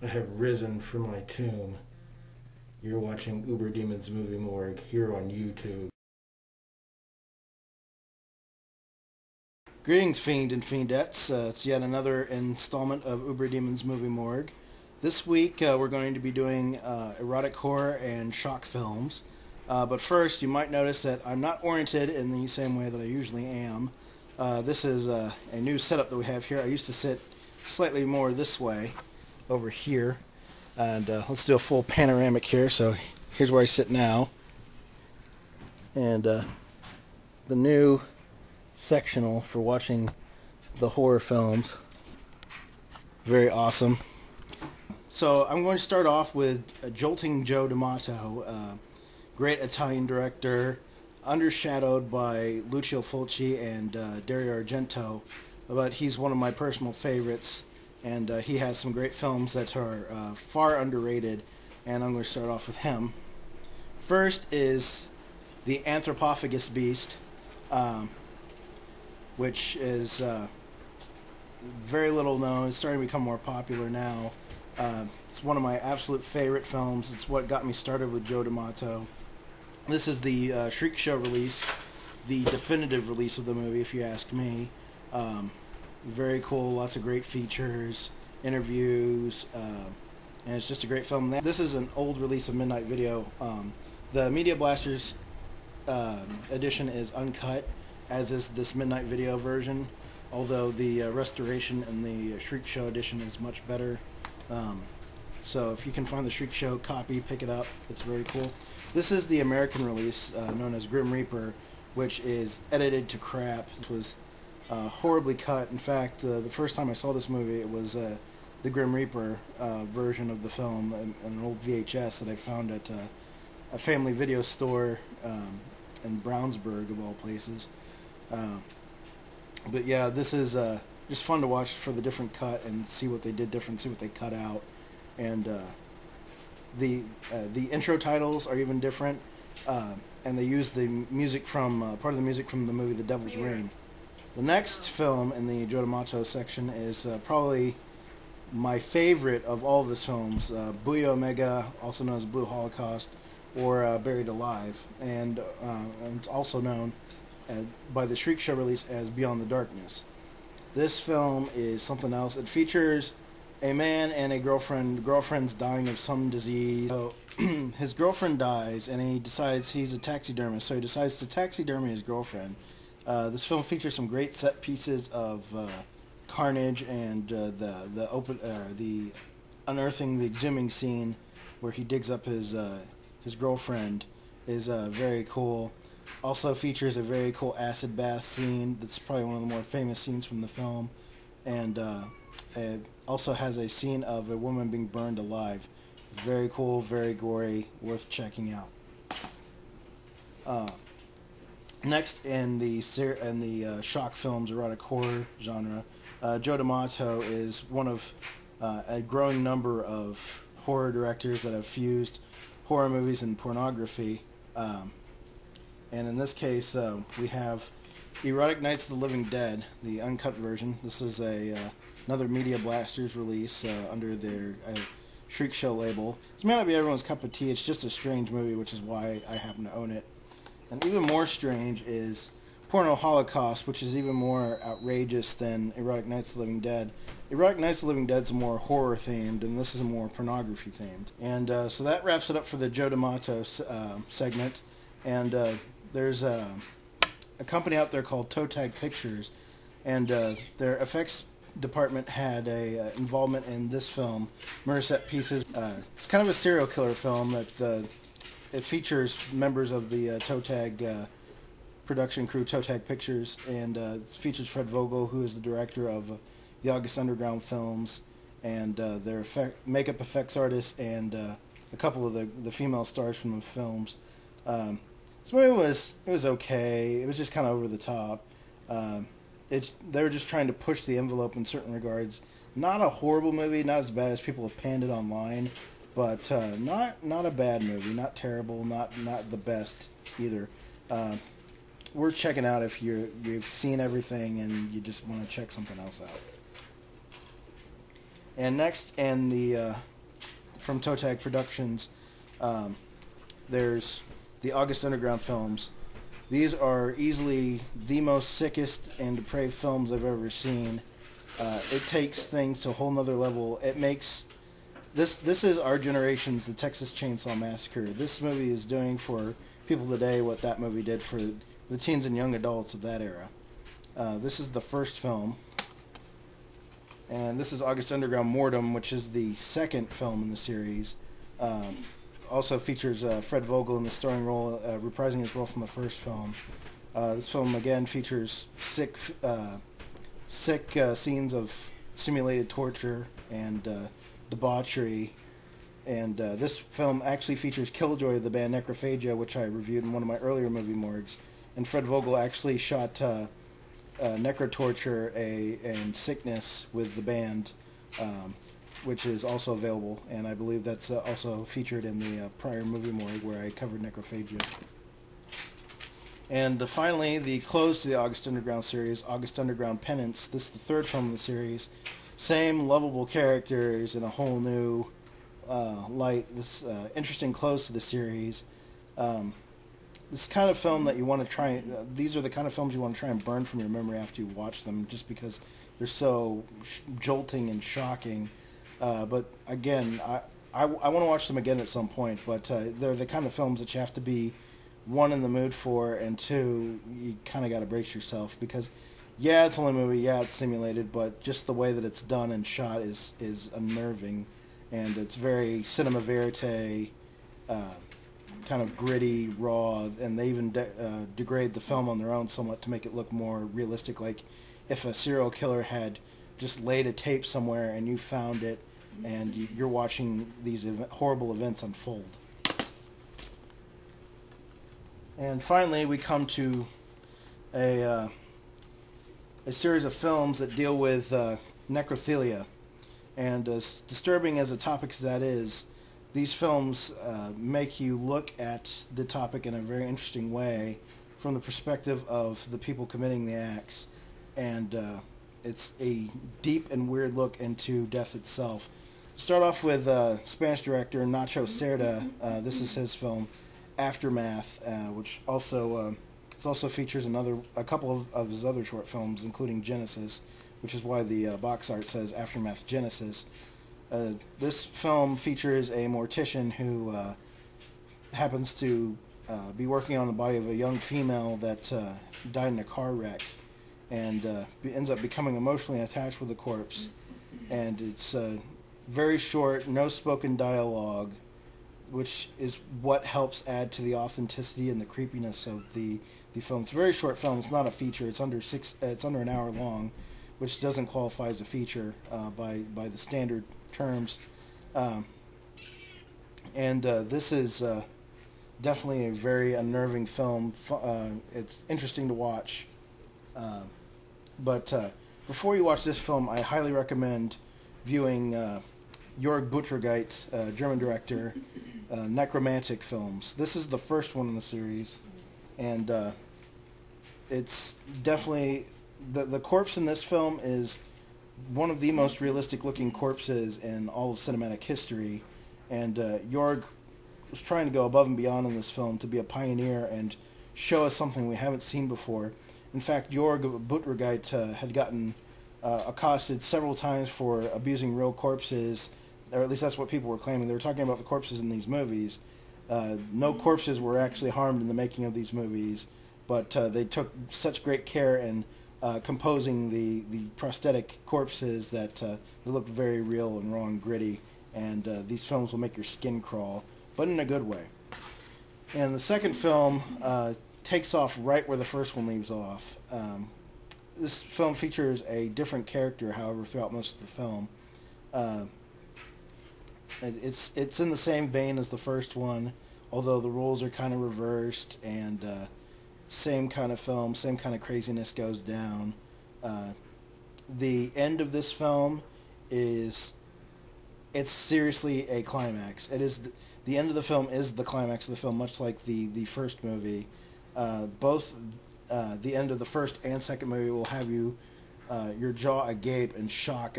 I have risen from my tomb. You're watching Uberdemon's Movie Morgue here on YouTube. Greetings, Fiend and Fiendettes. It's yet another installment of Uberdemon's Movie Morgue. This week we're going to be doing erotic horror and shock films. But first, you might notice that I'm not oriented in the same way that I usually am. This is a new setup that we have here. I used to sit slightly more this way, over here. And let's do a full panoramic here. So here's where I sit now. And the new sectional for watching the horror films. Very awesome. So I'm going to start off with Jolting Joe D'Amato, great Italian director, undershadowed by Lucio Fulci and Dario Argento, but he's one of my personal favorites, and he has some great films that are far underrated, and I'm going to start off with him. First is The Anthropophagus Beast, which is very little known. It's starting to become more popular now. It's one of my absolute favorite films. It's what got me started with Joe D'Amato. This is the Shriek Show release, the definitive release of the movie, if you ask me. Very cool, lots of great features, interviews, and it's just a great film. This is an old release of Midnight Video. The Media Blasters edition is uncut, as is this Midnight Video version, although the restoration in the Shriek Show edition is much better. So if you can find the Shriek Show copy, pick it up. It's very cool. This is the American release, known as Grim Reaper, which is edited to crap. It was horribly cut. In fact, the first time I saw this movie, it was the Grim Reaper version of the film, an old VHS that I found at a family video store in Brownsburg, of all places. But yeah, this is just fun to watch for the different cut and see what they did different, see what they cut out. And the intro titles are even different, and they use the music from part of the music from the movie The Devil's Rain. The next film in the Joe D'Amato section is probably my favorite of all of his films, Buio Omega, also known as Blue Holocaust, or Buried Alive, and it's also known by the Shriek Show release as Beyond the Darkness. This film is something else. It features a man and a girlfriend. The girlfriend's dying of some disease. So his girlfriend dies, and he decides he's a taxidermist, so he decides to taxidermy his girlfriend. This film features some great set pieces of carnage, and the unearthing, the exhuming scene where he digs up his girlfriend is very cool. Also features a very cool acid bath scene that's probably one of the more famous scenes from the film, and it also has a scene of a woman being burned alive. Very cool, very gory, worth checking out. Next in the shock films, erotic horror genre, Joe D'Amato is one of a growing number of horror directors that have fused horror movies and pornography. And in this case, we have Erotic Nights of the Living Dead, the uncut version. This is another Media Blasters release under their Shriek Show label. This may not be everyone's cup of tea. It's just a strange movie, which is why I happen to own it. And even more strange is Porno Holocaust, which is even more outrageous than Erotic Nights of the Living Dead. Erotic Nights of the Living Dead is more horror themed, and this is more pornography themed. And so that wraps it up for the Joe D'Amato segment. And there's a company out there called Toe Tag Pictures, and their effects department had a involvement in this film, Murder Set Pieces. It's kind of a serial killer film that it features members of the Toe Tag production crew, Toe Tag Pictures, and it features Fred Vogel, who is the director of the August Underground films, and their makeup effects artists, and a couple of the female stars from the films. This movie was okay. It was just kind of over the top. They were just trying to push the envelope in certain regards. Not a horrible movie, not as bad as people have panned it online, but not a bad movie, not terrible, not the best either. Worth checking out if you've seen everything and you just want to check something else out. And next, and the from Toe Tag Productions, there's the August Underground films. These are easily the most sickest and depraved films I've ever seen. It takes things to a whole nother level. It makes this is our generation's The Texas Chainsaw Massacre. This movie is doing for people today what that movie did for the teens and young adults of that era. This is the first film. And this is August Underground Mortem, which is the second film in the series. Also features Fred Vogel in the starring role, reprising his role from the first film. This film again features sick scenes of simulated torture and debauchery. And this film actually features Killjoy of the band Necrophagia, which I reviewed in one of my earlier movie morgues. And Fred Vogel actually shot Necrotorture and Sickness with the band, which is also available, and I believe that's also featured in the prior movie morgue where I covered Necrophagia. And finally, the close to the August Underground series, August Underground Penance. This is the third film of the series. Same lovable characters in a whole new light. This interesting close to the series. This kind of film that you want to try. These are the kind of films you want to try and burn from your memory after you watch them, just because they're so jolting and shocking. But again, I want to watch them again at some point. But they're the kind of films that you have to be, one, in the mood for, and two, you kind of got to brace yourself, because yeah, it's only a movie, yeah, it's simulated, but just the way that it's done and shot is unnerving, and it's very cinema verite. Kind of gritty, raw, and they even degrade the film on their own somewhat to make it look more realistic, like if a serial killer had just laid a tape somewhere and you found it and you're watching these horrible events unfold. And finally, we come to a series of films that deal with necrophilia, and as disturbing as a topic as that is, these films make you look at the topic in a very interesting way from the perspective of the people committing the acts. And it's a deep and weird look into death itself. Start off with Spanish director Nacho Cerda. This is his film Aftermath, which also features a couple of his other short films, including Genesis, which is why the box art says Aftermath Genesis. This film features a mortician who happens to be working on the body of a young female that died in a car wreck, and ends up becoming emotionally attached with the corpse. And it's very short, no spoken dialogue, which is what helps add to the authenticity and the creepiness of the film. It's a very short film. It's not a feature. It's under an hour long, which doesn't qualify as a feature by the standard terms. This is definitely a very unnerving film. It's interesting to watch. But before you watch this film, I highly recommend viewing Jörg Buttgereit, German director, Necromantic films. This is the first one in the series, and it's definitely... The corpse in this film is one of the most realistic looking corpses in all of cinematic history, and Jörg was trying to go above and beyond in this film to be a pioneer and show us something we haven't seen before. In fact, Jörg Buttgereit had gotten accosted several times for abusing real corpses, or at least that's what people were claiming. They were talking about the corpses in these movies. No corpses were actually harmed in the making of these movies, but they took such great care in composing the prosthetic corpses that they look very real and raw and gritty, and these films will make your skin crawl, but in a good way. And the second film takes off right where the first one leaves off. This film features a different character, however, throughout most of the film. It's in the same vein as the first one, although the roles are kind of reversed, and same kind of film, same kind of craziness goes down. The end of this film it's seriously a climax. It is the end of the film is the climax of the film, much like the first movie. Both the end of the first and second movie will have your jaw agape in shock